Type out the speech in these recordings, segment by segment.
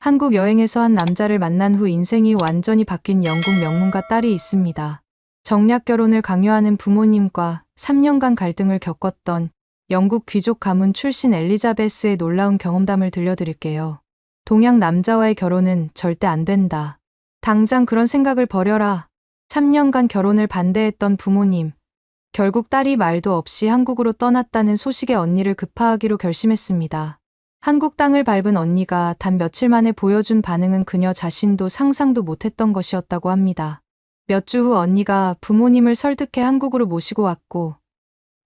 한국 여행에서 한 남자를 만난 후 인생이 완전히 바뀐 영국 명문가 딸이 있습니다. 정략 결혼을 강요하는 부모님과 3년간 갈등을 겪었던 영국 귀족 가문 출신 엘리자베스의 놀라운 경험담을 들려드릴게요. 동양 남자와의 결혼은 절대 안 된다. 당장 그런 생각을 버려라. 3년간 결혼을 반대했던 부모님. 결국 딸이 말도 없이 한국으로 떠났다는 소식에 언니를 급파하기로 결심했습니다. 한국 땅을 밟은 언니가 단 며칠 만에 보여준 반응은 그녀 자신도 상상도 못했던 것이었다고 합니다. 몇 주 후 언니가 부모님을 설득해 한국으로 모시고 왔고,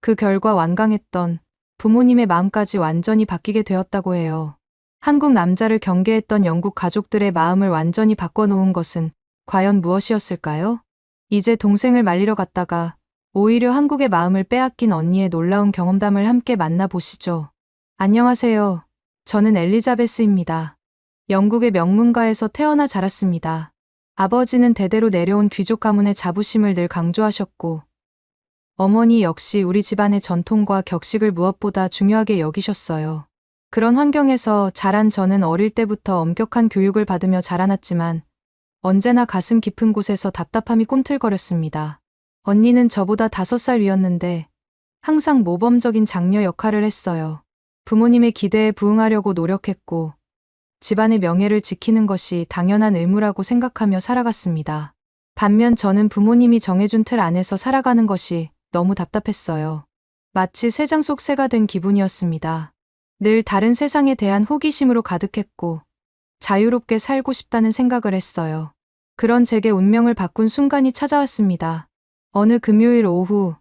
그 결과 완강했던 부모님의 마음까지 완전히 바뀌게 되었다고 해요. 한국 남자를 경계했던 영국 가족들의 마음을 완전히 바꿔놓은 것은 과연 무엇이었을까요? 이제 동생을 말리러 갔다가 오히려 한국의 마음을 빼앗긴 언니의 놀라운 경험담을 함께 만나보시죠. 안녕하세요. 저는 엘리자베스입니다. 영국의 명문가에서 태어나 자랐습니다. 아버지는 대대로 내려온 귀족 가문의 자부심을 늘 강조하셨고, 어머니 역시 우리 집안의 전통과 격식을 무엇보다 중요하게 여기셨어요. 그런 환경에서 자란 저는 어릴 때부터 엄격한 교육을 받으며 자라났지만 언제나 가슴 깊은 곳에서 답답함이 꿈틀거렸습니다. 언니는 저보다 5살 위였는데 항상 모범적인 장녀 역할을 했어요. 부모님의 기대에 부응하려고 노력했고 집안의 명예를 지키는 것이 당연한 의무라고 생각하며 살아갔습니다. 반면 저는 부모님이 정해준 틀 안에서 살아가는 것이 너무 답답했어요. 마치 새장 속 새가 된 기분이었습니다. 늘 다른 세상에 대한 호기심으로 가득했고 자유롭게 살고 싶다는 생각을 했어요. 그런 제게 운명을 바꾼 순간이 찾아왔습니다. 어느 금요일 오후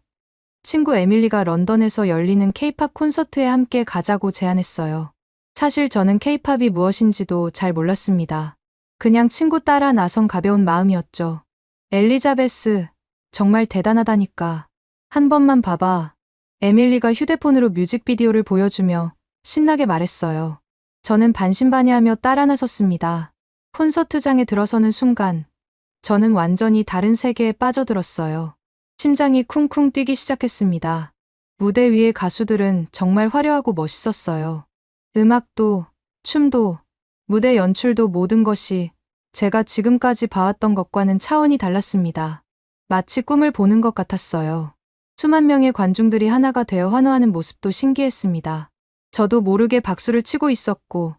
친구 에밀리가 런던에서 열리는 케이팝 콘서트에 함께 가자고 제안했어요. 사실 저는 케이팝이 무엇인지도 잘 몰랐습니다. 그냥 친구 따라 나선 가벼운 마음이었죠. 엘리자베스, 정말 대단하다니까. 한 번만 봐봐. 에밀리가 휴대폰으로 뮤직비디오를 보여주며 신나게 말했어요. 저는 반신반의하며 따라 나섰습니다. 콘서트장에 들어서는 순간 저는 완전히 다른 세계에 빠져들었어요. 심장이 쿵쿵 뛰기 시작했습니다. 무대 위의 가수들은 정말 화려하고 멋있었어요. 음악도, 춤도, 무대 연출도 모든 것이 제가 지금까지 봐왔던 것과는 차원이 달랐습니다. 마치 꿈을 보는 것 같았어요. 수만 명의 관중들이 하나가 되어 환호하는 모습도 신기했습니다. 저도 모르게 박수를 치고 있었고,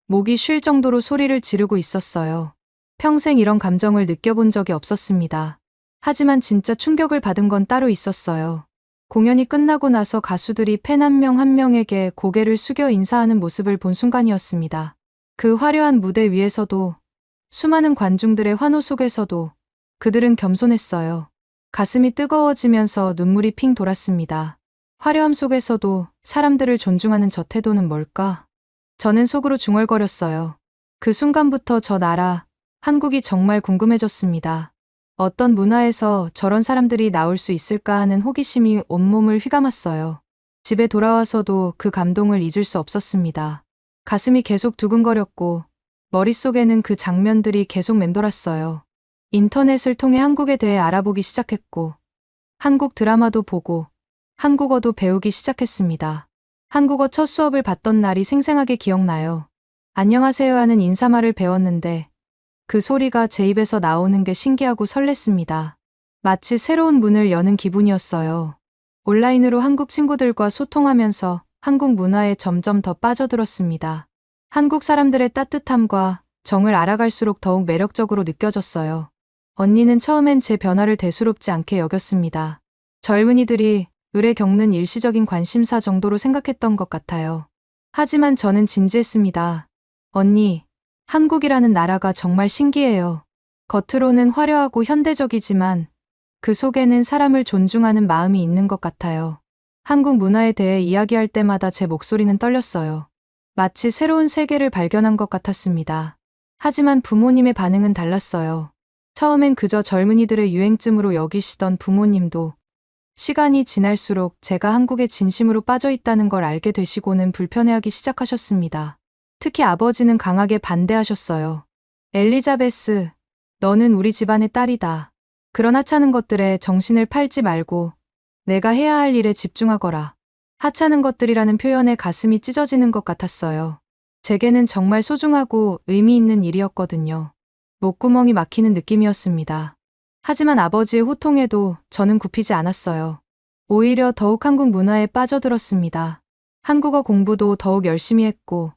목이 쉴 정도로 소리를 지르고 있었어요. 평생 이런 감정을 느껴본 적이 없었습니다. 하지만 진짜 충격을 받은 건 따로 있었어요. 공연이 끝나고 나서 가수들이 팬 한 명 한 명에게 고개를 숙여 인사하는 모습을 본 순간이었습니다. 그 화려한 무대 위에서도, 수많은 관중들의 환호 속에서도 그들은 겸손했어요. 가슴이 뜨거워지면서 눈물이 핑 돌았습니다. 화려함 속에서도 사람들을 존중하는 저 태도는 뭘까? 저는 속으로 중얼거렸어요. 그 순간부터 저 나라, 한국이 정말 궁금해졌습니다. 어떤 문화에서 저런 사람들이 나올 수 있을까 하는 호기심이 온몸을 휘감았어요. 집에 돌아와서도 그 감동을 잊을 수 없었습니다. 가슴이 계속 두근거렸고 머릿속에는 그 장면들이 계속 맴돌았어요. 인터넷을 통해 한국에 대해 알아보기 시작했고 한국 드라마도 보고 한국어도 배우기 시작했습니다. 한국어 첫 수업을 받던 날이 생생하게 기억나요. 안녕하세요 하는 인사말을 배웠는데 그 소리가 제 입에서 나오는 게 신기하고 설렜습니다. 마치 새로운 문을 여는 기분이었어요. 온라인으로 한국 친구들과 소통하면서 한국 문화에 점점 더 빠져들었습니다. 한국 사람들의 따뜻함과 정을 알아갈수록 더욱 매력적으로 느껴졌어요. 언니는 처음엔 제 변화를 대수롭지 않게 여겼습니다. 젊은이들이 을에 겪는 일시적인 관심사 정도로 생각했던 것 같아요. 하지만 저는 진지했습니다. 언니, 한국이라는 나라가 정말 신기해요. 겉으로는 화려하고 현대적이지만 그 속에는 사람을 존중하는 마음이 있는 것 같아요. 한국 문화에 대해 이야기할 때마다 제 목소리는 떨렸어요. 마치 새로운 세계를 발견한 것 같았습니다. 하지만 부모님의 반응은 달랐어요. 처음엔 그저 젊은이들의 유행쯤으로 여기시던 부모님도 시간이 지날수록 제가 한국에 진심으로 빠져 있다는 걸 알게 되시고는 불편해하기 시작하셨습니다. 특히 아버지는 강하게 반대하셨어요. 엘리자베스, 너는 우리 집안의 딸이다. 그런 하찮은 것들에 정신을 팔지 말고 내가 해야 할 일에 집중하거라. 하찮은 것들이라는 표현에 가슴이 찢어지는 것 같았어요. 제게는 정말 소중하고 의미 있는 일이었거든요. 목구멍이 막히는 느낌이었습니다. 하지만 아버지의 호통에도 저는 굽히지 않았어요. 오히려 더욱 한국 문화에 빠져들었습니다. 한국어 공부도 더욱 열심히 했고,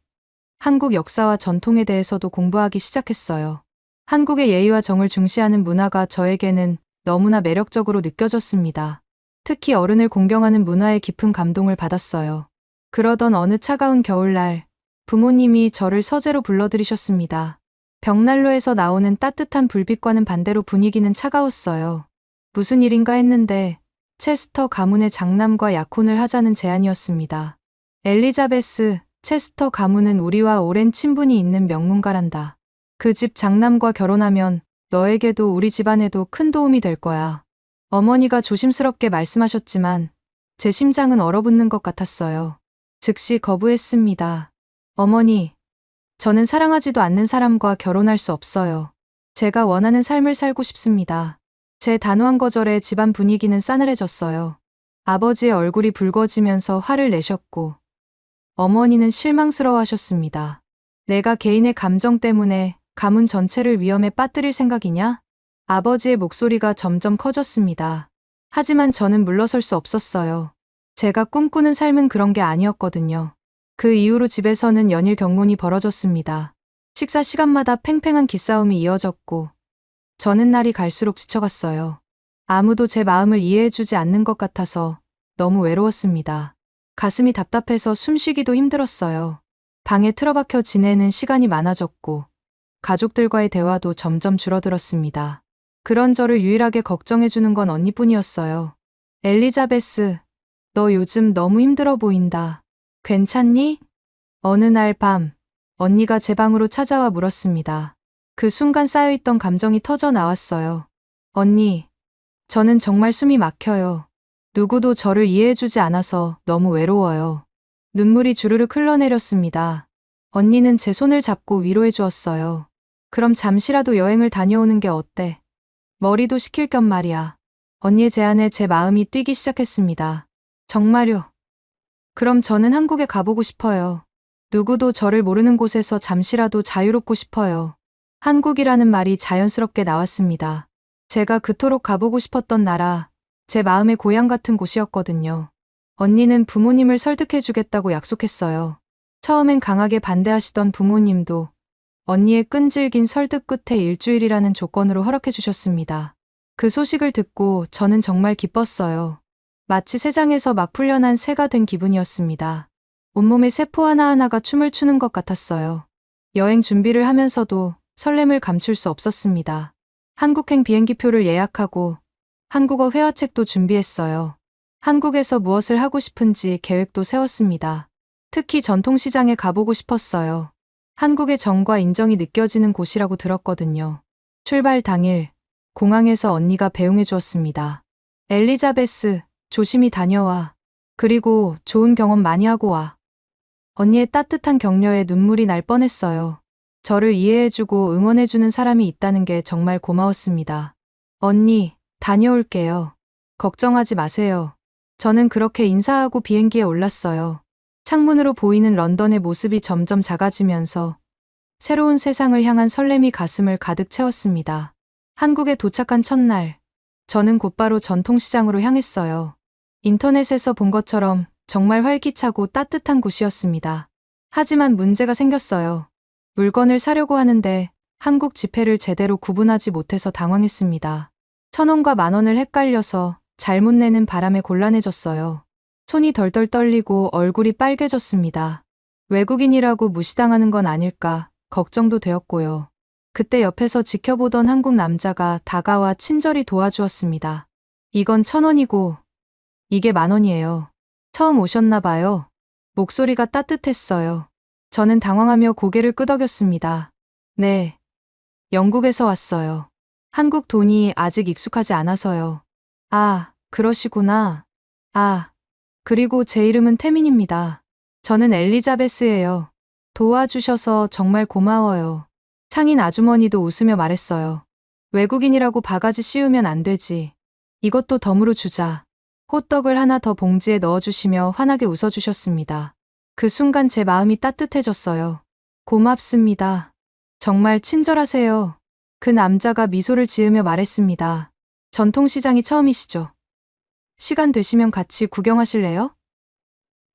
한국 역사와 전통에 대해서도 공부하기 시작했어요. 한국의 예의와 정을 중시하는 문화가 저에게는 너무나 매력적으로 느껴졌습니다. 특히 어른을 공경하는 문화에 깊은 감동을 받았어요. 그러던 어느 차가운 겨울날, 부모님이 저를 서재로 불러들이셨습니다. 벽난로에서 나오는 따뜻한 불빛과는 반대로 분위기는 차가웠어요. 무슨 일인가 했는데 체스터 가문의 장남과 약혼을 하자는 제안이었습니다. 엘리자베스, 체스터 가문은 우리와 오랜 친분이 있는 명문가란다. 그 집 장남과 결혼하면 너에게도 우리 집안에도 큰 도움이 될 거야. 어머니가 조심스럽게 말씀하셨지만 제 심장은 얼어붙는 것 같았어요. 즉시 거부했습니다. 어머니, 저는 사랑하지도 않는 사람과 결혼할 수 없어요. 제가 원하는 삶을 살고 싶습니다. 제 단호한 거절에 집안 분위기는 싸늘해졌어요. 아버지의 얼굴이 붉어지면서 화를 내셨고, 어머니는 실망스러워하셨습니다. 내가 개인의 감정 때문에 가문 전체를 위험에 빠뜨릴 생각이냐? 아버지의 목소리가 점점 커졌습니다. 하지만 저는 물러설 수 없었어요. 제가 꿈꾸는 삶은 그런 게 아니었거든요. 그 이후로 집에서는 연일 경론이 벌어졌습니다. 식사 시간마다 팽팽한 기싸움이 이어졌고, 저는 날이 갈수록 지쳐갔어요. 아무도 제 마음을 이해해주지 않는 것 같아서 너무 외로웠습니다. 가슴이 답답해서 숨쉬기도 힘들었어요. 방에 틀어박혀 지내는 시간이 많아졌고, 가족들과의 대화도 점점 줄어들었습니다. 그런 저를 유일하게 걱정해주는 건 언니뿐이었어요. 엘리자베스, 너 요즘 너무 힘들어 보인다. 괜찮니? 어느 날 밤, 언니가 제 방으로 찾아와 물었습니다. 그 순간 쌓여있던 감정이 터져 나왔어요. 언니, 저는 정말 숨이 막혀요. 누구도 저를 이해해주지 않아서 너무 외로워요. 눈물이 주르륵 흘러내렸습니다. 언니는 제 손을 잡고 위로해 주었어요. 그럼 잠시라도 여행을 다녀오는 게 어때? 머리도 식힐 겸 말이야. 언니의 제안에 제 마음이 뛰기 시작했습니다. 정말요? 그럼 저는 한국에 가보고 싶어요. 누구도 저를 모르는 곳에서 잠시라도 자유롭고 싶어요. 한국이라는 말이 자연스럽게 나왔습니다. 제가 그토록 가보고 싶었던 나라, 제 마음의 고향 같은 곳이었거든요. 언니는 부모님을 설득해주겠다고 약속했어요. 처음엔 강하게 반대하시던 부모님도 언니의 끈질긴 설득 끝에 일주일이라는 조건으로 허락해주셨습니다. 그 소식을 듣고 저는 정말 기뻤어요. 마치 새장에서 막 풀려난 새가 된 기분이었습니다. 온몸의 세포 하나하나가 춤을 추는 것 같았어요. 여행 준비를 하면서도 설렘을 감출 수 없었습니다. 한국행 비행기표를 예약하고 한국어 회화책도 준비했어요. 한국에서 무엇을 하고 싶은지 계획도 세웠습니다. 특히 전통시장에 가보고 싶었어요. 한국의 정과 인정이 느껴지는 곳이라고 들었거든요. 출발 당일, 공항에서 언니가 배웅해 주었습니다. 엘리자베스, 조심히 다녀와. 그리고 좋은 경험 많이 하고 와. 언니의 따뜻한 격려에 눈물이 날 뻔했어요. 저를 이해해주고 응원해주는 사람이 있다는 게 정말 고마웠습니다. 언니, 다녀올게요. 걱정하지 마세요. 저는 그렇게 인사하고 비행기에 올랐어요. 창문으로 보이는 런던의 모습이 점점 작아지면서 새로운 세상을 향한 설렘이 가슴을 가득 채웠습니다. 한국에 도착한 첫날, 저는 곧바로 전통시장으로 향했어요. 인터넷에서 본 것처럼 정말 활기차고 따뜻한 곳이었습니다. 하지만 문제가 생겼어요. 물건을 사려고 하는데 한국 지폐를 제대로 구분하지 못해서 당황했습니다. 1,000원과 10,000원을 헷갈려서 잘못 내는 바람에 곤란해졌어요. 손이 덜덜 떨리고 얼굴이 빨개졌습니다. 외국인이라고 무시당하는 건 아닐까 걱정도 되었고요. 그때 옆에서 지켜보던 한국 남자가 다가와 친절히 도와주었습니다. 이건 1,000원이고 이게 10,000원이에요. 처음 오셨나 봐요. 목소리가 따뜻했어요. 저는 당황하며 고개를 끄덕였습니다. 네, 영국에서 왔어요. 한국 돈이 아직 익숙하지 않아서요. 아, 그러시구나. 아, 그리고 제 이름은 태민입니다. 저는 엘리자베스예요. 도와주셔서 정말 고마워요. 상인 아주머니도 웃으며 말했어요. 외국인이라고 바가지 씌우면 안 되지. 이것도 덤으로 주자. 호떡을 하나 더 봉지에 넣어주시며 환하게 웃어주셨습니다. 그 순간 제 마음이 따뜻해졌어요. 고맙습니다. 정말 친절하세요. 그 남자가 미소를 지으며 말했습니다. 전통시장이 처음이시죠? 시간 되시면 같이 구경하실래요?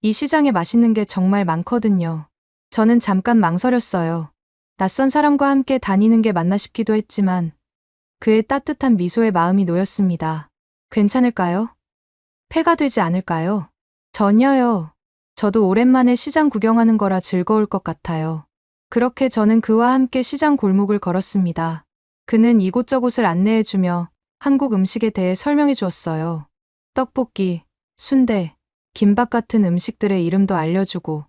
이 시장에 맛있는 게 정말 많거든요. 저는 잠깐 망설였어요. 낯선 사람과 함께 다니는 게 맞나 싶기도 했지만 그의 따뜻한 미소에 마음이 놓였습니다. 괜찮을까요? 폐가 되지 않을까요? 전혀요. 저도 오랜만에 시장 구경하는 거라 즐거울 것 같아요. 그렇게 저는 그와 함께 시장 골목을 걸었습니다. 그는 이곳저곳을 안내해주며 한국 음식에 대해 설명해 주었어요. 떡볶이, 순대, 김밥 같은 음식들의 이름도 알려주고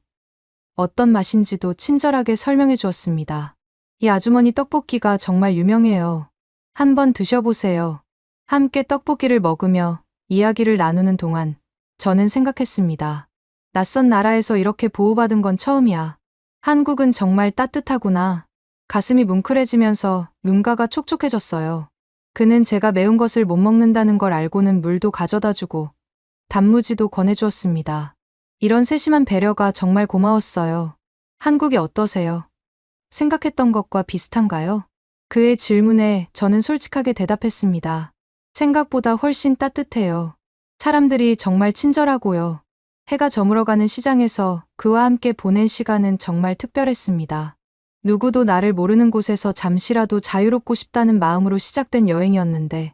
어떤 맛인지도 친절하게 설명해 주었습니다. 이 아주머니 떡볶이가 정말 유명해요. 한번 드셔보세요. 함께 떡볶이를 먹으며 이야기를 나누는 동안 저는 생각했습니다. 낯선 나라에서 이렇게 보호받은 건 처음이야. 한국은 정말 따뜻하구나. 가슴이 뭉클해지면서 눈가가 촉촉해졌어요. 그는 제가 매운 것을 못 먹는다는 걸 알고는 물도 가져다 주고 단무지도 권해주었습니다. 이런 세심한 배려가 정말 고마웠어요. 한국이 어떠세요? 생각했던 것과 비슷한가요? 그의 질문에 저는 솔직하게 대답했습니다. 생각보다 훨씬 따뜻해요. 사람들이 정말 친절하고요. 해가 저물어가는 시장에서 그와 함께 보낸 시간은 정말 특별했습니다. 누구도 나를 모르는 곳에서 잠시라도 자유롭고 싶다는 마음으로 시작된 여행이었는데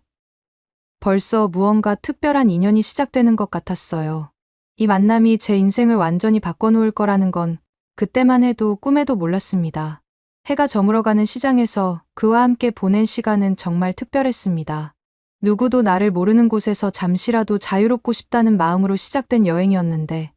벌써 무언가 특별한 인연이 시작되는 것 같았어요. 이 만남이 제 인생을 완전히 바꿔놓을 거라는 건 그때만 해도 꿈에도 몰랐습니다. 해가 저물어가는 시장에서 그와 함께 보낸 시간은 정말 특별했습니다. 누구도 나를 모르는 곳에서 잠시라도 자유롭고 싶다는 마음으로 시작된 여행이었는데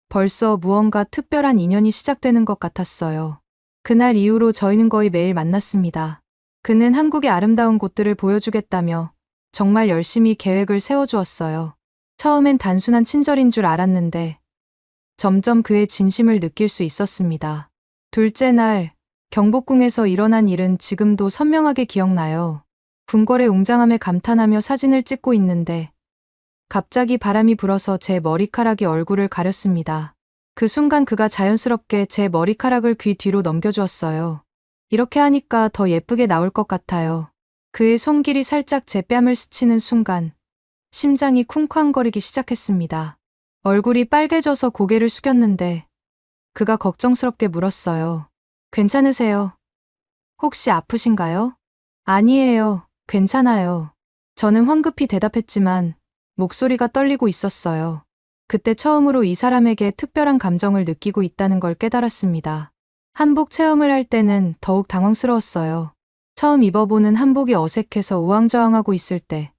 벌써 무언가 특별한 인연이 시작되는 것 같았어요. 그날 이후로 저희는 거의 매일 만났습니다. 그는 한국의 아름다운 곳들을 보여주겠다며 정말 열심히 계획을 세워주었어요. 처음엔 단순한 친절인 줄 알았는데 점점 그의 진심을 느낄 수 있었습니다. 둘째 날, 경복궁에서 일어난 일은 지금도 선명하게 기억나요. 궁궐의 웅장함에 감탄하며 사진을 찍고 있는데 갑자기 바람이 불어서 제 머리카락이 얼굴을 가렸습니다. 그 순간 그가 자연스럽게 제 머리카락을 귀 뒤로 넘겨주었어요. 이렇게 하니까 더 예쁘게 나올 것 같아요. 그의 손길이 살짝 제 뺨을 스치는 순간 심장이 쿵쾅거리기 시작했습니다. 얼굴이 빨개져서 고개를 숙였는데 그가 걱정스럽게 물었어요. 괜찮으세요? 혹시 아프신가요? 아니에요. 괜찮아요. 저는 황급히 대답했지만 목소리가 떨리고 있었어요. 그때 처음으로 이 사람에게 특별한 감정을 느끼고 있다는 걸 깨달았습니다. 한복 체험을 할 때는 더욱 당황스러웠어요. 처음 입어보는 한복이 어색해서 우왕좌왕하고 있을 때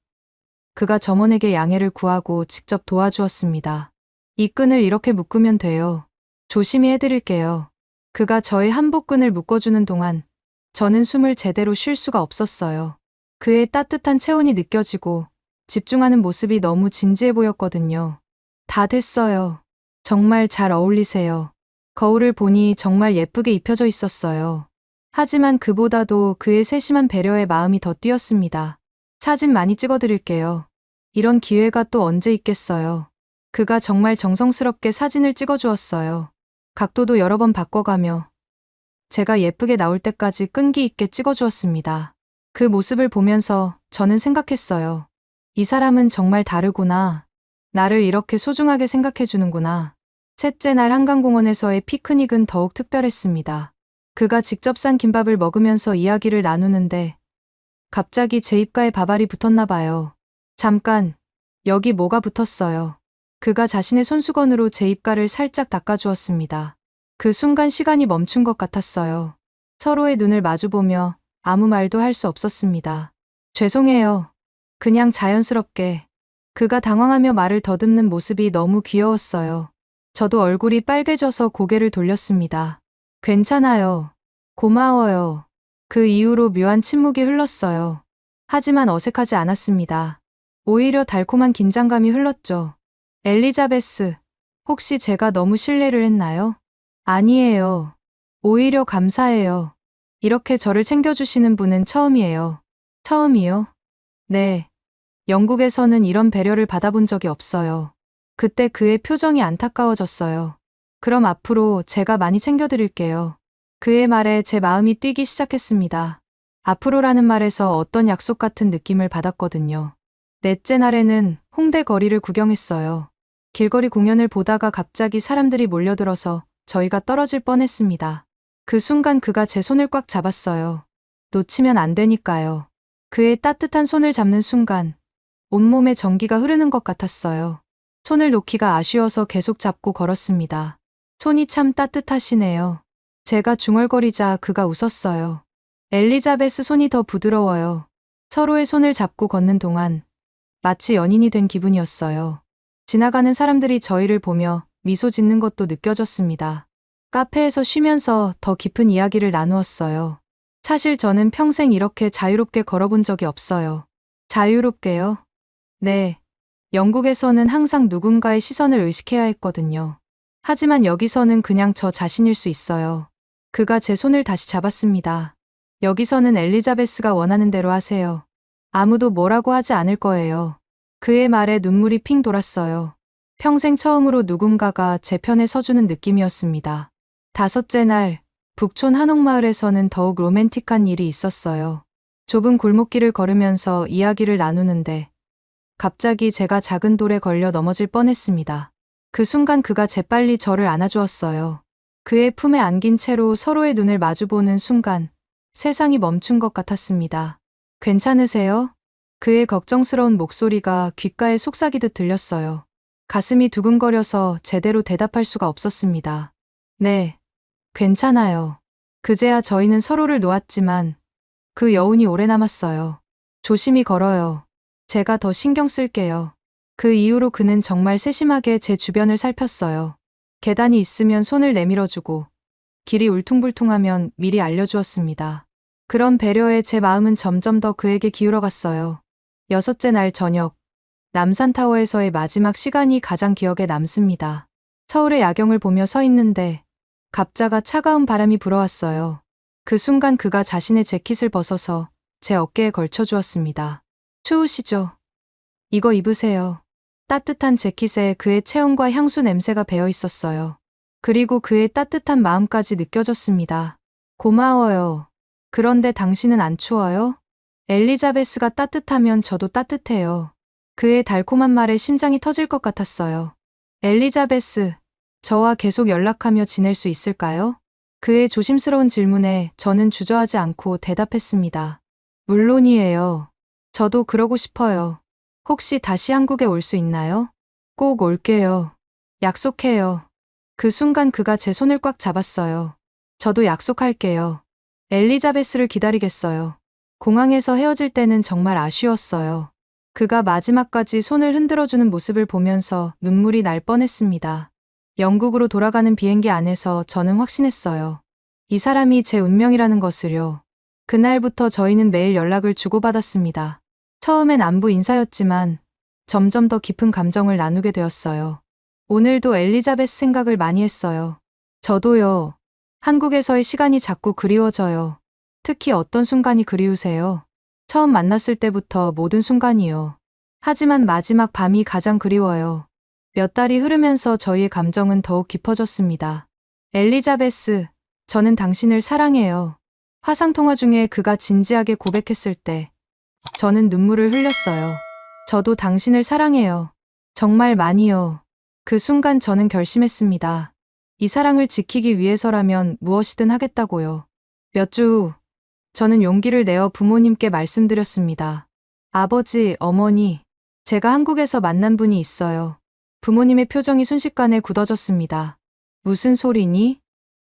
그가 점원에게 양해를 구하고 직접 도와주었습니다. 이 끈을 이렇게 묶으면 돼요. 조심히 해드릴게요. 그가 저의 한복끈을 묶어주는 동안 저는 숨을 제대로 쉴 수가 없었어요. 그의 따뜻한 체온이 느껴지고 집중하는 모습이 너무 진지해 보였거든요. 다 됐어요. 정말 잘 어울리세요. 거울을 보니 정말 예쁘게 입혀져 있었어요. 하지만 그보다도 그의 세심한 배려에 마음이 더 뛰었습니다. 사진 많이 찍어드릴게요. 이런 기회가 또 언제 있겠어요. 그가 정말 정성스럽게 사진을 찍어주었어요. 각도도 여러 번 바꿔가며 제가 예쁘게 나올 때까지 끈기 있게 찍어주었습니다. 그 모습을 보면서 저는 생각했어요. 이 사람은 정말 다르구나. 나를 이렇게 소중하게 생각해주는구나. 셋째 날 한강공원에서의 피크닉은 더욱 특별했습니다. 그가 직접 싼 김밥을 먹으면서 이야기를 나누는데 갑자기 제 입가에 밥알이 붙었나 봐요. 잠깐, 여기 뭐가 붙었어요. 그가 자신의 손수건으로 제 입가를 살짝 닦아주었습니다. 그 순간 시간이 멈춘 것 같았어요. 서로의 눈을 마주보며 아무 말도 할 수 없었습니다. 죄송해요. 그냥 자연스럽게. 그가 당황하며 말을 더듬는 모습이 너무 귀여웠어요. 저도 얼굴이 빨개져서 고개를 돌렸습니다. 괜찮아요. 고마워요. 그 이후로 묘한 침묵이 흘렀어요. 하지만 어색하지 않았습니다. 오히려 달콤한 긴장감이 흘렀죠. 엘리자베스, 혹시 제가 너무 실례를 했나요? 아니에요. 오히려 감사해요. 이렇게 저를 챙겨주시는 분은 처음이에요. 처음이요? 네. 영국에서는 이런 배려를 받아본 적이 없어요. 그때 그의 표정이 안타까워졌어요. 그럼 앞으로 제가 많이 챙겨드릴게요. 그의 말에 제 마음이 뛰기 시작했습니다. 앞으로라는 말에서 어떤 약속 같은 느낌을 받았거든요. 넷째 날에는 홍대 거리를 구경했어요. 길거리 공연을 보다가 갑자기 사람들이 몰려들어서 저희가 떨어질 뻔했습니다. 그 순간 그가 제 손을 꽉 잡았어요. 놓치면 안 되니까요. 그의 따뜻한 손을 잡는 순간 온몸에 전기가 흐르는 것 같았어요. 손을 놓기가 아쉬워서 계속 잡고 걸었습니다. 손이 참 따뜻하시네요. 제가 중얼거리자 그가 웃었어요. 엘리자베스 손이 더 부드러워요. 서로의 손을 잡고 걷는 동안 마치 연인이 된 기분이었어요. 지나가는 사람들이 저희를 보며 미소 짓는 것도 느껴졌습니다. 카페에서 쉬면서 더 깊은 이야기를 나누었어요. 사실 저는 평생 이렇게 자유롭게 걸어본 적이 없어요. 자유롭게요? 네. 영국에서는 항상 누군가의 시선을 의식해야 했거든요. 하지만 여기서는 그냥 저 자신일 수 있어요. 그가 제 손을 다시 잡았습니다. 여기서는 엘리자베스가 원하는 대로 하세요. 아무도 뭐라고 하지 않을 거예요. 그의 말에 눈물이 핑 돌았어요. 평생 처음으로 누군가가 제 편에 서주는 느낌이었습니다. 다섯째 날, 북촌 한옥마을에서는 더욱 로맨틱한 일이 있었어요. 좁은 골목길을 걸으면서 이야기를 나누는데 갑자기 제가 작은 돌에 걸려 넘어질 뻔했습니다. 그 순간 그가 재빨리 저를 안아주었어요. 그의 품에 안긴 채로 서로의 눈을 마주보는 순간 세상이 멈춘 것 같았습니다. 괜찮으세요? 그의 걱정스러운 목소리가 귓가에 속삭이듯 들렸어요. 가슴이 두근거려서 제대로 대답할 수가 없었습니다. 네, 괜찮아요. 그제야 저희는 서로를 놓았지만 그 여운이 오래 남았어요. 조심히 걸어요. 제가 더 신경 쓸게요. 그 이후로 그는 정말 세심하게 제 주변을 살폈어요. 계단이 있으면 손을 내밀어주고 길이 울퉁불퉁하면 미리 알려주었습니다. 그런 배려에 제 마음은 점점 더 그에게 기울어갔어요. 여섯째 날 저녁, 남산타워에서의 마지막 시간이 가장 기억에 남습니다. 서울의 야경을 보며 서 있는데 갑자기 차가운 바람이 불어왔어요. 그 순간 그가 자신의 재킷을 벗어서 제 어깨에 걸쳐주었습니다. 추우시죠? 이거 입으세요. 따뜻한 재킷에 그의 체온과 향수 냄새가 배어 있었어요. 그리고 그의 따뜻한 마음까지 느껴졌습니다. 고마워요. 그런데 당신은 안 추워요? 엘리자베스가 따뜻하면 저도 따뜻해요. 그의 달콤한 말에 심장이 터질 것 같았어요. 엘리자베스, 저와 계속 연락하며 지낼 수 있을까요? 그의 조심스러운 질문에 저는 주저하지 않고 대답했습니다. 물론이에요. 저도 그러고 싶어요. 혹시 다시 한국에 올 수 있나요? 꼭 올게요. 약속해요. 그 순간 그가 제 손을 꽉 잡았어요. 저도 약속할게요. 엘리자베스를 기다리겠어요. 공항에서 헤어질 때는 정말 아쉬웠어요. 그가 마지막까지 손을 흔들어주는 모습을 보면서 눈물이 날 뻔했습니다. 영국으로 돌아가는 비행기 안에서 저는 확신했어요. 이 사람이 제 운명이라는 것을요. 그날부터 저희는 매일 연락을 주고받았습니다. 처음엔 안부 인사였지만 점점 더 깊은 감정을 나누게 되었어요. 오늘도 엘리자베스 생각을 많이 했어요. 저도요. 한국에서의 시간이 자꾸 그리워져요. 특히 어떤 순간이 그리우세요? 처음 만났을 때부터 모든 순간이요. 하지만 마지막 밤이 가장 그리워요. 몇 달이 흐르면서 저희의 감정은 더욱 깊어졌습니다. 엘리자베스, 저는 당신을 사랑해요. 화상통화 중에 그가 진지하게 고백했을 때 저는 눈물을 흘렸어요. 저도 당신을 사랑해요. 정말 많이요. 그 순간 저는 결심했습니다. 이 사랑을 지키기 위해서라면 무엇이든 하겠다고요. 몇 주 후, 저는 용기를 내어 부모님께 말씀드렸습니다. 아버지, 어머니, 제가 한국에서 만난 분이 있어요. 부모님의 표정이 순식간에 굳어졌습니다. 무슨 소리니?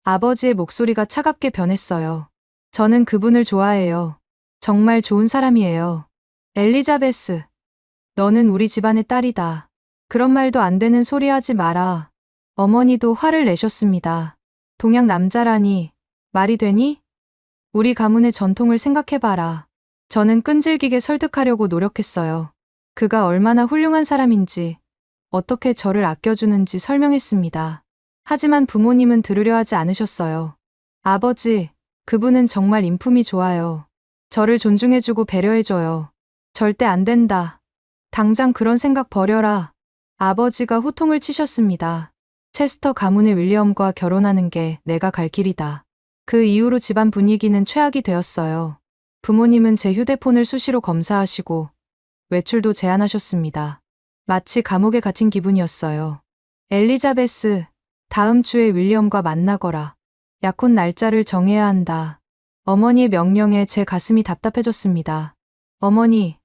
아버지의 목소리가 차갑게 변했어요. 저는 그분을 좋아해요. 정말 좋은 사람이에요. 엘리자베스, 너는 우리 집안의 딸이다. 그런 말도 안 되는 소리 하지 마라. 어머니도 화를 내셨습니다. 동양 남자라니, 말이 되니? 우리 가문의 전통을 생각해봐라. 저는 끈질기게 설득하려고 노력했어요. 그가 얼마나 훌륭한 사람인지, 어떻게 저를 아껴주는지 설명했습니다. 하지만 부모님은 들으려 하지 않으셨어요. 아버지, 그분은 정말 인품이 좋아요. 저를 존중해주고 배려해줘요. 절대 안 된다. 당장 그런 생각 버려라. 아버지가 호통을 치셨습니다. 체스터 가문의 윌리엄과 결혼하는 게 내가 갈 길이다. 그 이후로 집안 분위기는 최악이 되었어요. 부모님은 제 휴대폰을 수시로 검사하시고 외출도 제한하셨습니다. 마치 감옥에 갇힌 기분이었어요. 엘리자베스, 다음 주에 윌리엄과 만나거라. 약혼 날짜를 정해야 한다. 어머니의 명령에 제 가슴이 답답해졌습니다. 어머니,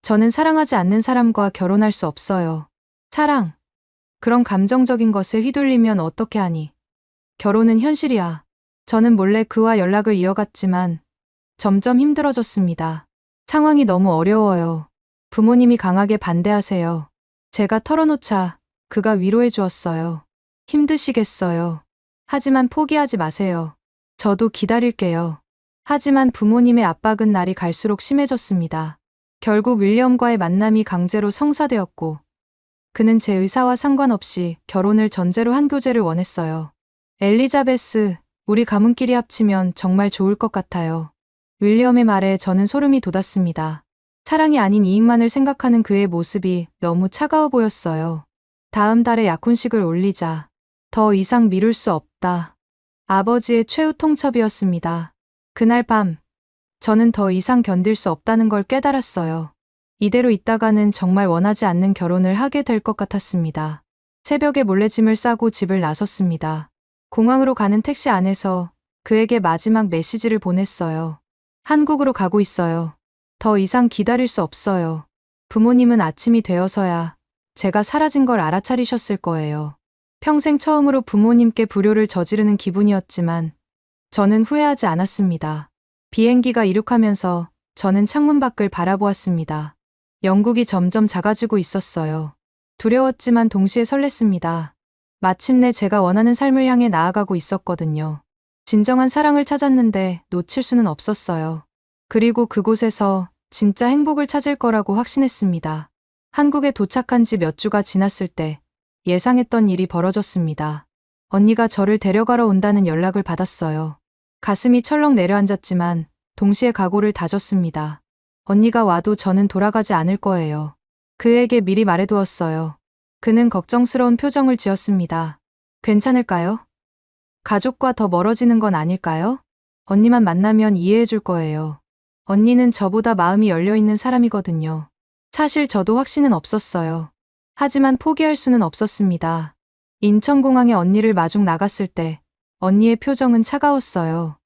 저는 사랑하지 않는 사람과 결혼할 수 없어요. 사랑, 그런 감정적인 것에 휘둘리면 어떻게 하니? 결혼은 현실이야. 저는 몰래 그와 연락을 이어갔지만 점점 힘들어졌습니다. 상황이 너무 어려워요. 부모님이 강하게 반대하세요. 제가 털어놓자 그가 위로해 주었어요. 힘드시겠어요. 하지만 포기하지 마세요. 저도 기다릴게요. 하지만 부모님의 압박은 날이 갈수록 심해졌습니다. 결국 윌리엄과의 만남이 강제로 성사되었고 그는 제 의사와 상관없이 결혼을 전제로 한 교제를 원했어요. 엘리자베스, 우리 가문끼리 합치면 정말 좋을 것 같아요. 윌리엄의 말에 저는 소름이 돋았습니다. 사랑이 아닌 이익만을 생각하는 그의 모습이 너무 차가워 보였어요. 다음 달에 약혼식을 올리자. 더 이상 미룰 수 없다. 아버지의 최후 통첩이었습니다. 그날 밤, 저는 더 이상 견딜 수 없다는 걸 깨달았어요. 이대로 있다가는 정말 원하지 않는 결혼을 하게 될 것 같았습니다. 새벽에 몰래 짐을 싸고 집을 나섰습니다. 공항으로 가는 택시 안에서 그에게 마지막 메시지를 보냈어요. 한국으로 가고 있어요. 더 이상 기다릴 수 없어요. 부모님은 아침이 되어서야 제가 사라진 걸 알아차리셨을 거예요. 평생 처음으로 부모님께 불효를 저지르는 기분이었지만 저는 후회하지 않았습니다. 비행기가 이륙하면서 저는 창문 밖을 바라보았습니다. 영국이 점점 작아지고 있었어요. 두려웠지만 동시에 설렜습니다. 마침내 제가 원하는 삶을 향해 나아가고 있었거든요. 진정한 사랑을 찾았는데 놓칠 수는 없었어요. 그리고 그곳에서 진짜 행복을 찾을 거라고 확신했습니다. 한국에 도착한 지 몇 주가 지났을 때 예상했던 일이 벌어졌습니다. 언니가 저를 데려가러 온다는 연락을 받았어요. 가슴이 철렁 내려앉았지만 동시에 각오를 다졌습니다. 언니가 와도 저는 돌아가지 않을 거예요. 그에게 미리 말해두었어요. 그는 걱정스러운 표정을 지었습니다. 괜찮을까요? 가족과 더 멀어지는 건 아닐까요? 언니만 만나면 이해해 줄 거예요. 언니는 저보다 마음이 열려있는 사람이거든요. 사실 저도 확신은 없었어요. 하지만 포기할 수는 없었습니다. 인천공항에 언니를 마중 나갔을 때 언니의 표정은 차가웠어요.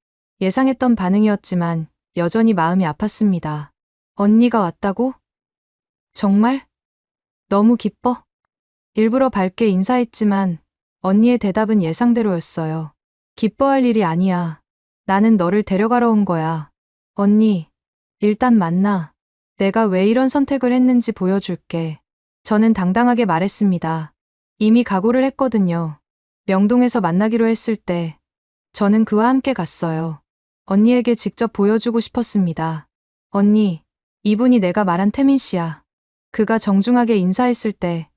예상했던 반응이었지만 여전히 마음이 아팠습니다. 언니가 왔다고? 정말? 너무 기뻐? 일부러 밝게 인사했지만 언니의 대답은 예상대로였어요. 기뻐할 일이 아니야. 나는 너를 데려가러 온 거야. 언니, 일단 만나. 내가 왜 이런 선택을 했는지 보여줄게. 저는 당당하게 말했습니다. 이미 각오를 했거든요. 명동에서 만나기로 했을 때 저는 그와 함께 갔어요. 언니에게 직접 보여주고 싶었습니다. 언니, 이분이 내가 말한 태민 씨야. 그가 정중하게 인사했을 때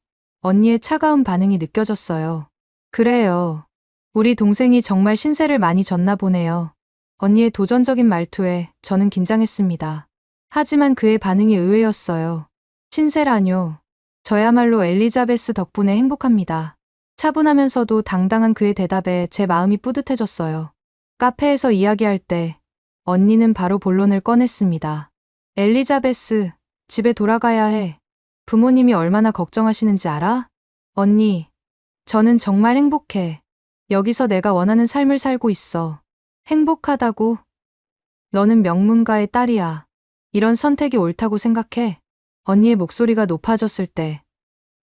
언니의 차가운 반응이 느껴졌어요. 그래요. 우리 동생이 정말 신세를 많이 졌나 보네요. 언니의 도전적인 말투에 저는 긴장했습니다. 하지만 그의 반응이 의외였어요. 신세라뇨. 저야말로 엘리자베스 덕분에 행복합니다. 차분하면서도 당당한 그의 대답에 제 마음이 뿌듯해졌어요. 카페에서 이야기할 때 언니는 바로 본론을 꺼냈습니다. 엘리자베스, 집에 돌아가야 해. 부모님이 얼마나 걱정하시는지 알아? 언니, 저는 정말 행복해. 여기서 내가 원하는 삶을 살고 있어. 행복하다고? 너는 명문가의 딸이야. 이런 선택이 옳다고 생각해? 언니의 목소리가 높아졌을 때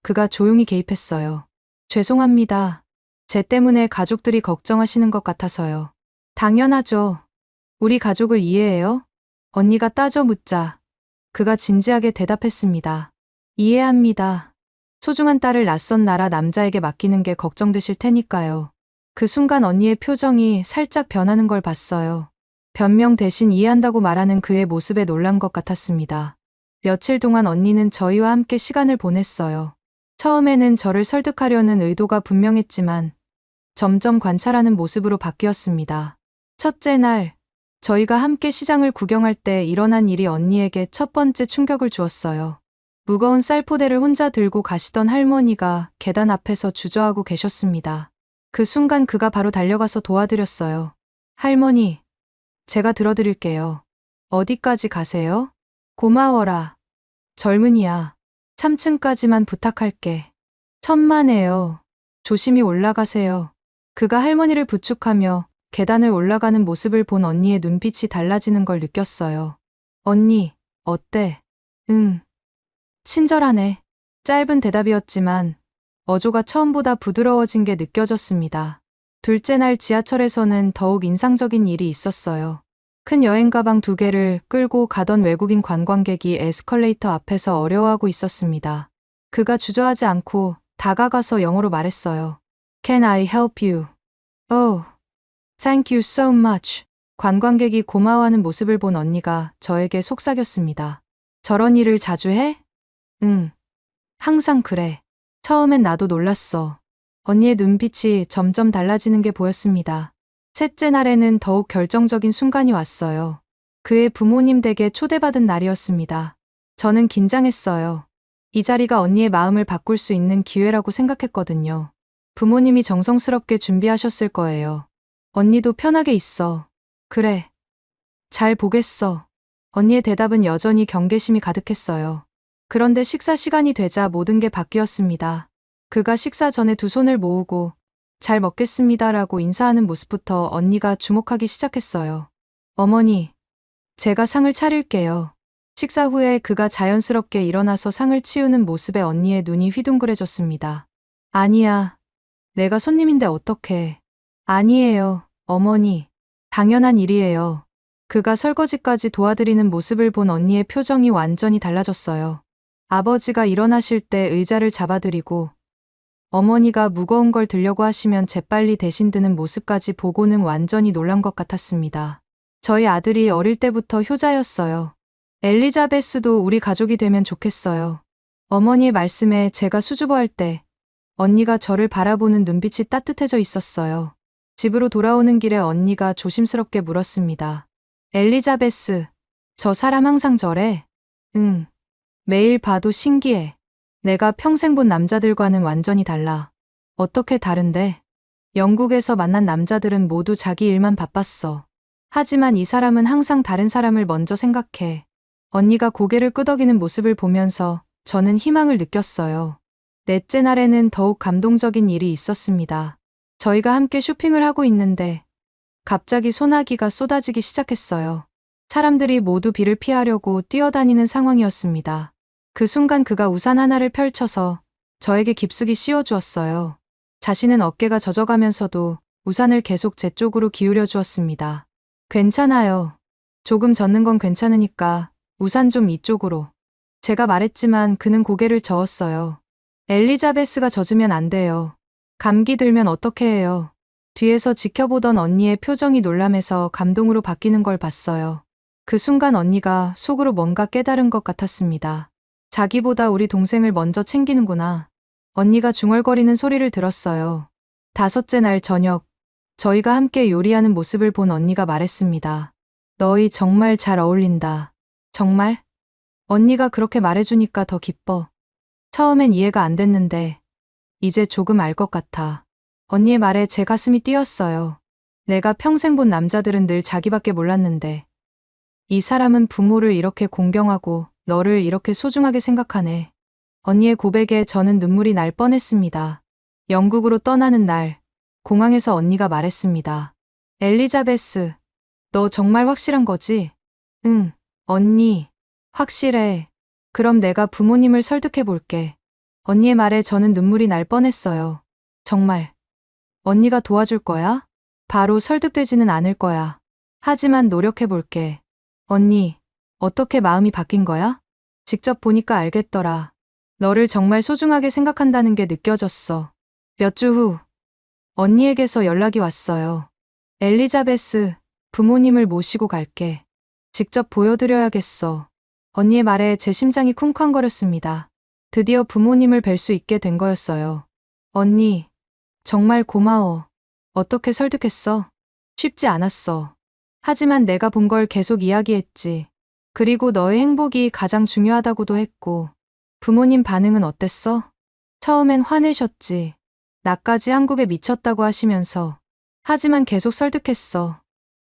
그가 조용히 개입했어요. 죄송합니다. 제 때문에 가족들이 걱정하시는 것 같아서요. 당연하죠. 우리 가족을 이해해요? 언니가 따져 묻자 그가 진지하게 대답했습니다. 이해합니다. 소중한 딸을 낯선 나라 남자에게 맡기는 게 걱정되실 테니까요. 그 순간 언니의 표정이 살짝 변하는 걸 봤어요. 변명 대신 이해한다고 말하는 그의 모습에 놀란 것 같았습니다. 며칠 동안 언니는 저희와 함께 시간을 보냈어요. 처음에는 저를 설득하려는 의도가 분명했지만 점점 관찰하는 모습으로 바뀌었습니다. 첫째 날, 저희가 함께 시장을 구경할 때 일어난 일이 언니에게 첫 번째 충격을 주었어요. 무거운 쌀포대를 혼자 들고 가시던 할머니가 계단 앞에서 주저하고 계셨습니다. 그 순간 그가 바로 달려가서 도와드렸어요. 할머니, 제가 들어드릴게요. 어디까지 가세요? 고마워라. 젊은이야. 3층까지만 부탁할게. 천만에요. 조심히 올라가세요. 그가 할머니를 부축하며 계단을 올라가는 모습을 본 언니의 눈빛이 달라지는 걸 느꼈어요. 언니, 어때? 응. 친절하네. 짧은 대답이었지만 어조가 처음보다 부드러워진 게 느껴졌습니다. 둘째 날 지하철에서는 더욱 인상적인 일이 있었어요. 큰 여행 가방 2개를 끌고 가던 외국인 관광객이 에스컬레이터 앞에서 어려워하고 있었습니다. 그가 주저하지 않고 다가가서 영어로 말했어요. Can I help you? Oh, thank you so much. 관광객이 고마워하는 모습을 본 언니가 저에게 속삭였습니다. 저런 일을 자주 해? 응. 항상 그래. 처음엔 나도 놀랐어. 언니의 눈빛이 점점 달라지는 게 보였습니다. 셋째 날에는 더욱 결정적인 순간이 왔어요. 그의 부모님 댁에 초대받은 날이었습니다. 저는 긴장했어요. 이 자리가 언니의 마음을 바꿀 수 있는 기회라고 생각했거든요. 부모님이 정성스럽게 준비하셨을 거예요. 언니도 편하게 있어. 그래. 잘 보겠어. 언니의 대답은 여전히 경계심이 가득했어요. 그런데 식사 시간이 되자 모든 게 바뀌었습니다. 그가 식사 전에 2손을 모으고 잘 먹겠습니다라고 인사하는 모습부터 언니가 주목하기 시작했어요. 어머니, 제가 상을 차릴게요. 식사 후에 그가 자연스럽게 일어나서 상을 치우는 모습에 언니의 눈이 휘둥그레졌습니다. 아니야. 내가 손님인데 어떡해. 아니에요, 어머니. 당연한 일이에요. 그가 설거지까지 도와드리는 모습을 본 언니의 표정이 완전히 달라졌어요. 아버지가 일어나실 때 의자를 잡아드리고 어머니가 무거운 걸 들려고 하시면 재빨리 대신 드는 모습까지 보고는 완전히 놀란 것 같았습니다. 저희 아들이 어릴 때부터 효자였어요. 엘리자베스도 우리 가족이 되면 좋겠어요. 어머니의 말씀에 제가 수줍어할 때 언니가 저를 바라보는 눈빛이 따뜻해져 있었어요. 집으로 돌아오는 길에 언니가 조심스럽게 물었습니다. 엘리자베스, 저 사람 항상 저래? 응. 매일 봐도 신기해. 내가 평생 본 남자들과는 완전히 달라. 어떻게 다른데? 영국에서 만난 남자들은 모두 자기 일만 바빴어. 하지만 이 사람은 항상 다른 사람을 먼저 생각해. 언니가 고개를 끄덕이는 모습을 보면서 저는 희망을 느꼈어요. 넷째 날에는 더욱 감동적인 일이 있었습니다. 저희가 함께 쇼핑을 하고 있는데 갑자기 소나기가 쏟아지기 시작했어요. 사람들이 모두 비를 피하려고 뛰어다니는 상황이었습니다. 그 순간 그가 우산 하나를 펼쳐서 저에게 깊숙이 씌워주었어요. 자신은 어깨가 젖어가면서도 우산을 계속 제 쪽으로 기울여 주었습니다. 괜찮아요. 조금 젖는 건 괜찮으니까 우산 좀 이쪽으로. 제가 말했지만 그는 고개를 저었어요. 엘리자베스가 젖으면 안 돼요. 감기 들면 어떻게 해요? 뒤에서 지켜보던 언니의 표정이 놀람에서 감동으로 바뀌는 걸 봤어요. 그 순간 언니가 속으로 뭔가 깨달은 것 같았습니다. 자기보다 우리 동생을 먼저 챙기는구나. 언니가 중얼거리는 소리를 들었어요. 5째 날 저녁, 저희가 함께 요리하는 모습을 본 언니가 말했습니다. 너희 정말 잘 어울린다. 정말? 언니가 그렇게 말해주니까 더 기뻐. 처음엔 이해가 안 됐는데 이제 조금 알 것 같아. 언니의 말에 제 가슴이 뛰었어요. 내가 평생 본 남자들은 늘 자기밖에 몰랐는데 이 사람은 부모를 이렇게 공경하고 너를 이렇게 소중하게 생각하네. 언니의 고백에 저는 눈물이 날 뻔했습니다. 영국으로 떠나는 날, 공항에서 언니가 말했습니다. 엘리자베스, 너 정말 확실한 거지? 응, 언니, 확실해. 그럼 내가 부모님을 설득해 볼게. 언니의 말에 저는 눈물이 날 뻔했어요. 정말. 언니가 도와줄 거야? 바로 설득되지는 않을 거야. 하지만 노력해 볼게. 언니, 어떻게 마음이 바뀐 거야? 직접 보니까 알겠더라. 너를 정말 소중하게 생각한다는 게 느껴졌어. 몇 주 후, 언니에게서 연락이 왔어요. 엘리자베스, 부모님을 모시고 갈게. 직접 보여드려야겠어. 언니의 말에 제 심장이 쿵쾅거렸습니다. 드디어 부모님을 뵐 수 있게 된 거였어요. 언니, 정말 고마워. 어떻게 설득했어? 쉽지 않았어. 하지만 내가 본 걸 계속 이야기했지. 그리고 너의 행복이 가장 중요하다고도 했고. 부모님 반응은 어땠어? 처음엔 화내셨지. 나까지 한국에 미쳤다고 하시면서. 하지만 계속 설득했어.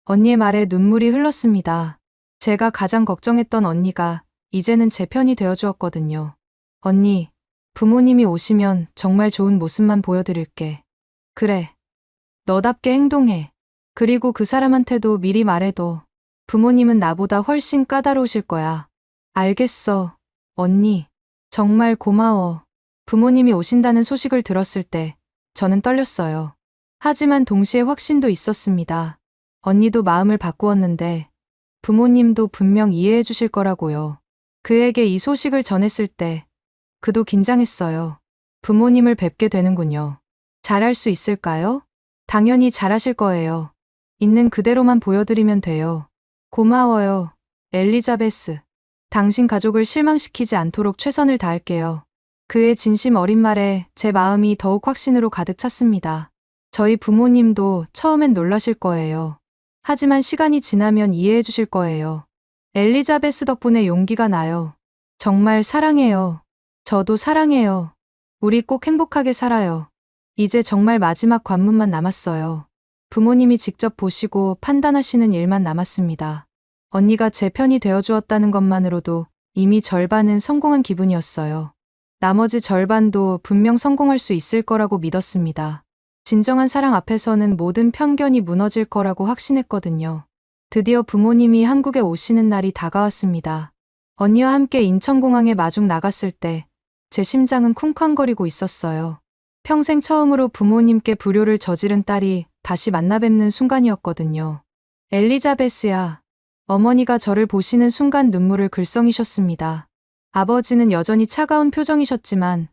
언니의 말에 눈물이 흘렀습니다. 제가 가장 걱정했던 언니가 이제는 제 편이 되어주었거든요. 언니, 부모님이 오시면 정말 좋은 모습만 보여드릴게. 그래. 너답게 행동해. 그리고 그 사람한테도 미리 말해둬. 부모님은 나보다 훨씬 까다로우실 거야. 알겠어. 언니. 정말 고마워. 부모님이 오신다는 소식을 들었을 때 저는 떨렸어요. 하지만 동시에 확신도 있었습니다. 언니도 마음을 바꾸었는데 부모님도 분명 이해해 주실 거라고요. 그에게 이 소식을 전했을 때 그도 긴장했어요. 부모님을 뵙게 되는군요. 잘할 수 있을까요? 당연히 잘하실 거예요. 있는 그대로만 보여드리면 돼요. 고마워요. 엘리자베스. 당신 가족을 실망시키지 않도록 최선을 다할게요. 그의 진심 어린 말에 제 마음이 더욱 확신으로 가득 찼습니다. 저희 부모님도 처음엔 놀라실 거예요. 하지만 시간이 지나면 이해해 주실 거예요. 엘리자베스 덕분에 용기가 나요. 정말 사랑해요. 저도 사랑해요. 우리 꼭 행복하게 살아요. 이제 정말 마지막 관문만 남았어요. 부모님이 직접 보시고 판단하시는 일만 남았습니다. 언니가 제 편이 되어주었다는 것만으로도 이미 절반은 성공한 기분이었어요. 나머지 절반도 분명 성공할 수 있을 거라고 믿었습니다. 진정한 사랑 앞에서는 모든 편견이 무너질 거라고 확신했거든요. 드디어 부모님이 한국에 오시는 날이 다가왔습니다. 언니와 함께 인천공항에 마중 나갔을 때 제 심장은 쿵쾅거리고 있었어요. 평생 처음으로 부모님께 불효를 저지른 딸이 다시 만나 뵙는 순간이었거든요. 엘리자베스야. 어머니가 저를 보시는 순간 눈물을 글썽이셨습니다. 아버지는 여전히 차가운 표정이셨지만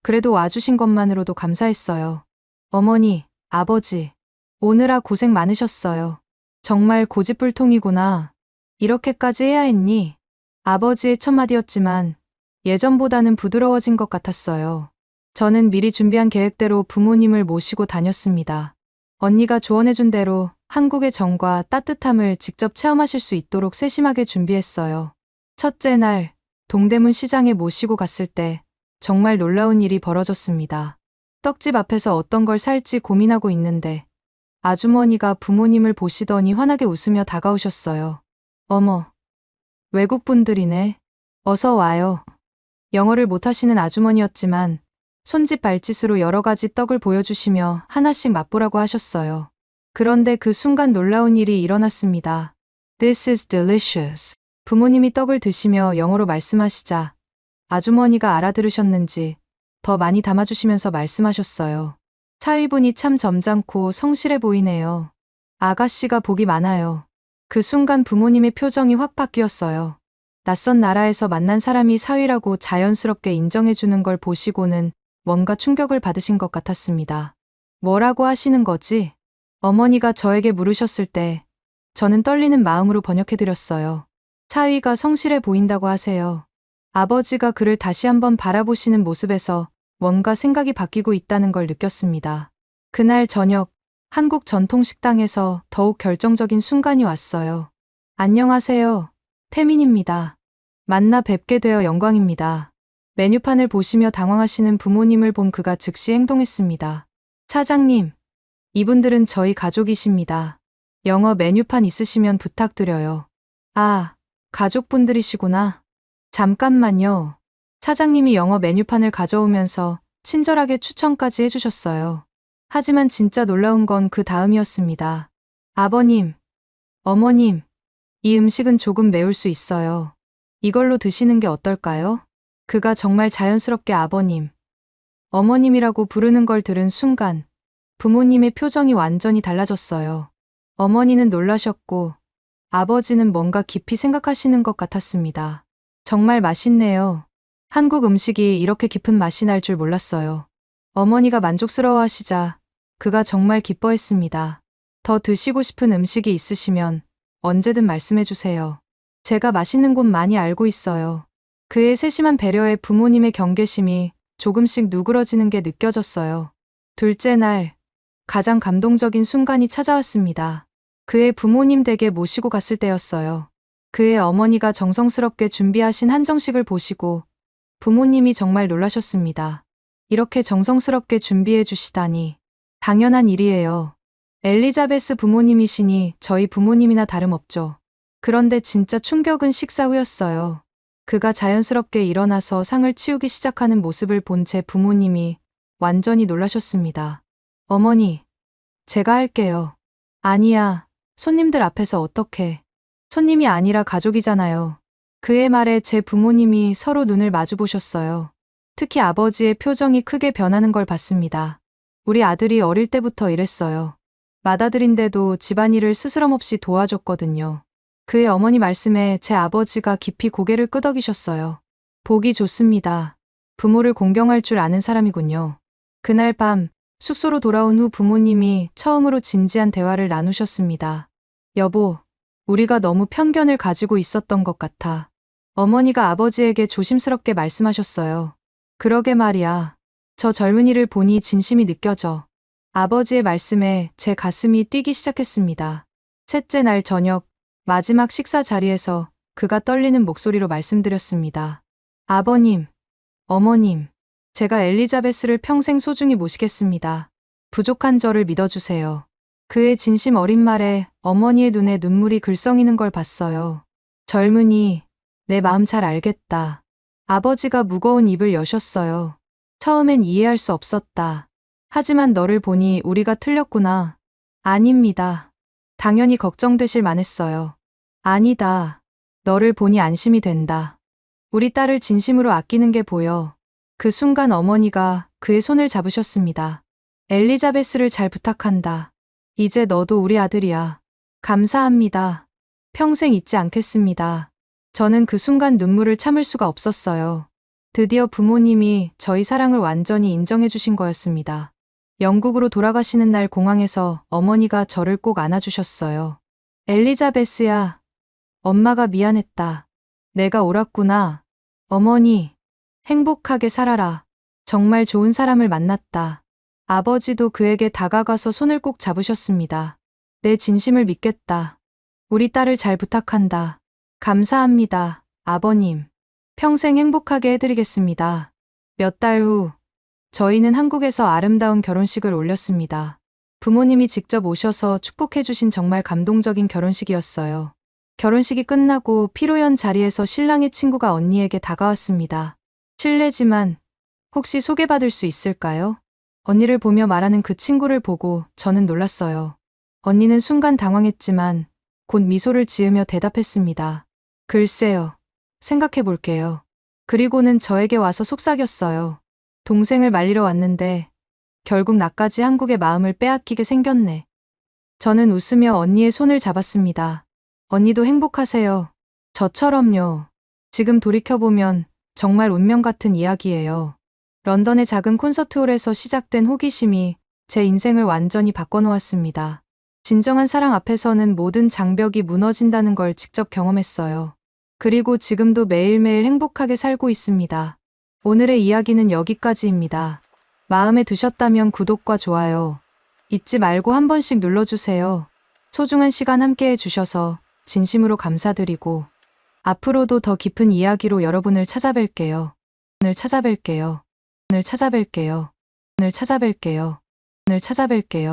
그래도 와주신 것만으로도 감사했어요. 어머니, 아버지, 오느라 고생 많으셨어요. 정말 고집불통이구나. 이렇게까지 해야 했니? 아버지의 첫마디였지만 예전보다는 부드러워진 것 같았어요. 저는 미리 준비한 계획대로 부모님을 모시고 다녔습니다. 언니가 조언해준 대로 한국의 정과 따뜻함을 직접 체험하실 수 있도록 세심하게 준비했어요. 첫째 날, 동대문 시장에 모시고 갔을 때 정말 놀라운 일이 벌어졌습니다. 떡집 앞에서 어떤 걸 살지 고민하고 있는데 아주머니가 부모님을 보시더니 환하게 웃으며 다가오셨어요. 어머, 외국분들이네. 어서 와요. 영어를 못하시는 아주머니였지만 손짓 발짓으로 여러 가지 떡을 보여주시며 하나씩 맛보라고 하셨어요. 그런데 그 순간 놀라운 일이 일어났습니다. This is delicious. 부모님이 떡을 드시며 영어로 말씀하시자 아주머니가 알아들으셨는지 더 많이 담아주시면서 말씀하셨어요. 차이분이 참 점잖고 성실해 보이네요. 아가씨가 복이 많아요. 그 순간 부모님의 표정이 확 바뀌었어요. 낯선 나라에서 만난 사람이 사위라고 자연스럽게 인정해주는 걸 보시고는 뭔가 충격을 받으신 것 같았습니다. 뭐라고 하시는 거지? 어머니가 저에게 물으셨을 때 저는 떨리는 마음으로 번역해드렸어요. 사위가 성실해 보인다고 하세요. 아버지가 그를 다시 한번 바라보시는 모습에서 뭔가 생각이 바뀌고 있다는 걸 느꼈습니다. 그날 저녁, 한국 전통식당에서 더욱 결정적인 순간이 왔어요. 안녕하세요. 태민입니다. 만나 뵙게 되어 영광입니다. 메뉴판을 보시며 당황하시는 부모님을 본 그가 즉시 행동했습니다. 사장님, 이분들은 저희 가족이십니다. 영어 메뉴판 있으시면 부탁드려요. 아, 가족분들이시구나. 잠깐만요. 사장님이 영어 메뉴판을 가져오면서 친절하게 추천까지 해주셨어요. 하지만 진짜 놀라운 건 그 다음이었습니다. 아버님, 어머님, 이 음식은 조금 매울 수 있어요. 이걸로 드시는 게 어떨까요? 그가 정말 자연스럽게 아버님, 어머님이라고 부르는 걸 들은 순간 부모님의 표정이 완전히 달라졌어요. 어머니는 놀라셨고 아버지는 뭔가 깊이 생각하시는 것 같았습니다. 정말 맛있네요. 한국 음식이 이렇게 깊은 맛이 날 줄 몰랐어요. 어머니가 만족스러워하시자 그가 정말 기뻐했습니다. 더 드시고 싶은 음식이 있으시면 언제든 말씀해 주세요. 제가 맛있는 곳 많이 알고 있어요. 그의 세심한 배려에 부모님의 경계심이 조금씩 누그러지는 게 느껴졌어요. 둘째 날, 가장 감동적인 순간이 찾아왔습니다. 그의 부모님 댁에 모시고 갔을 때였어요. 그의 어머니가 정성스럽게 준비하신 한정식을 보시고 부모님이 정말 놀라셨습니다. 이렇게 정성스럽게 준비해 주시다니 당연한 일이에요. 엘리자베스 부모님이시니 저희 부모님이나 다름없죠. 그런데 진짜 충격은 식사 후였어요. 그가 자연스럽게 일어나서 상을 치우기 시작하는 모습을 본 제 부모님이 완전히 놀라셨습니다. 어머니, 제가 할게요. 아니야, 손님들 앞에서 어떻게. 손님이 아니라 가족이잖아요. 그의 말에 제 부모님이 서로 눈을 마주 보셨어요. 특히 아버지의 표정이 크게 변하는 걸 봤습니다. 우리 아들이 어릴 때부터 이랬어요. 맏아들인데도 집안일을 스스럼없이 도와줬거든요. 그의 어머니 말씀에 제 아버지가 깊이 고개를 끄덕이셨어요. 보기 좋습니다. 부모를 공경할 줄 아는 사람이군요. 그날 밤 숙소로 돌아온 후 부모님이 처음으로 진지한 대화를 나누셨습니다. 여보, 우리가 너무 편견을 가지고 있었던 것 같아. 어머니가 아버지에게 조심스럽게 말씀하셨어요. 그러게 말이야. 저 젊은이를 보니 진심이 느껴져. 아버지의 말씀에 제 가슴이 뛰기 시작했습니다. 셋째 날 저녁, 마지막 식사 자리에서 그가 떨리는 목소리로 말씀드렸습니다. 아버님, 어머님, 제가 엘리자베스를 평생 소중히 모시겠습니다. 부족한 저를 믿어주세요. 그의 진심 어린 말에 어머니의 눈에 눈물이 글썽이는 걸 봤어요. 젊은이, 내 마음 잘 알겠다. 아버지가 무거운 입을 여셨어요. 처음엔 이해할 수 없었다. 하지만 너를 보니 우리가 틀렸구나. 아닙니다. 당연히 걱정되실 만했어요. 아니다. 너를 보니 안심이 된다. 우리 딸을 진심으로 아끼는 게 보여. 그 순간 어머니가 그의 손을 잡으셨습니다. 엘리자베스를 잘 부탁한다. 이제 너도 우리 아들이야. 감사합니다. 평생 잊지 않겠습니다. 저는 그 순간 눈물을 참을 수가 없었어요. 드디어 부모님이 저희 사랑을 완전히 인정해 주신 거였습니다. 영국으로 돌아가시는 날 공항에서 어머니가 저를 꼭 안아주셨어요. 엘리자베스야, 엄마가 미안했다. 내가 옳았구나. 어머니, 행복하게 살아라. 정말 좋은 사람을 만났다. 아버지도 그에게 다가가서 손을 꼭 잡으셨습니다. 내 진심을 믿겠다. 우리 딸을 잘 부탁한다. 감사합니다, 아버님. 평생 행복하게 해드리겠습니다. 몇 달 후, 저희는 한국에서 아름다운 결혼식을 올렸습니다. 부모님이 직접 오셔서 축복해주신 정말 감동적인 결혼식이었어요. 결혼식이 끝나고 피로연 자리에서 신랑의 친구가 언니에게 다가왔습니다. 실례지만 혹시 소개받을 수 있을까요? 언니를 보며 말하는 그 친구를 보고 저는 놀랐어요. 언니는 순간 당황했지만 곧 미소를 지으며 대답했습니다. 글쎄요. 생각해 볼게요. 그리고는 저에게 와서 속삭였어요. 동생을 말리러 왔는데 결국 나까지 한국의 마음을 빼앗기게 생겼네. 저는 웃으며 언니의 손을 잡았습니다. 언니도 행복하세요. 저처럼요. 지금 돌이켜보면 정말 운명 같은 이야기예요. 런던의 작은 콘서트홀에서 시작된 호기심이 제 인생을 완전히 바꿔놓았습니다. 진정한 사랑 앞에서는 모든 장벽이 무너진다는 걸 직접 경험했어요. 그리고 지금도 매일매일 행복하게 살고 있습니다. 오늘의 이야기는 여기까지입니다. 마음에 드셨다면 구독과 좋아요 잊지 말고 한 번씩 눌러주세요. 소중한 시간 함께 해주셔서 진심으로 감사드리고 앞으로도 더 깊은 이야기로 여러분을 찾아뵐게요. 오늘 찾아뵐게요. 오늘 찾아뵐게요. 오늘 찾아뵐게요. 오늘 찾아뵐게요.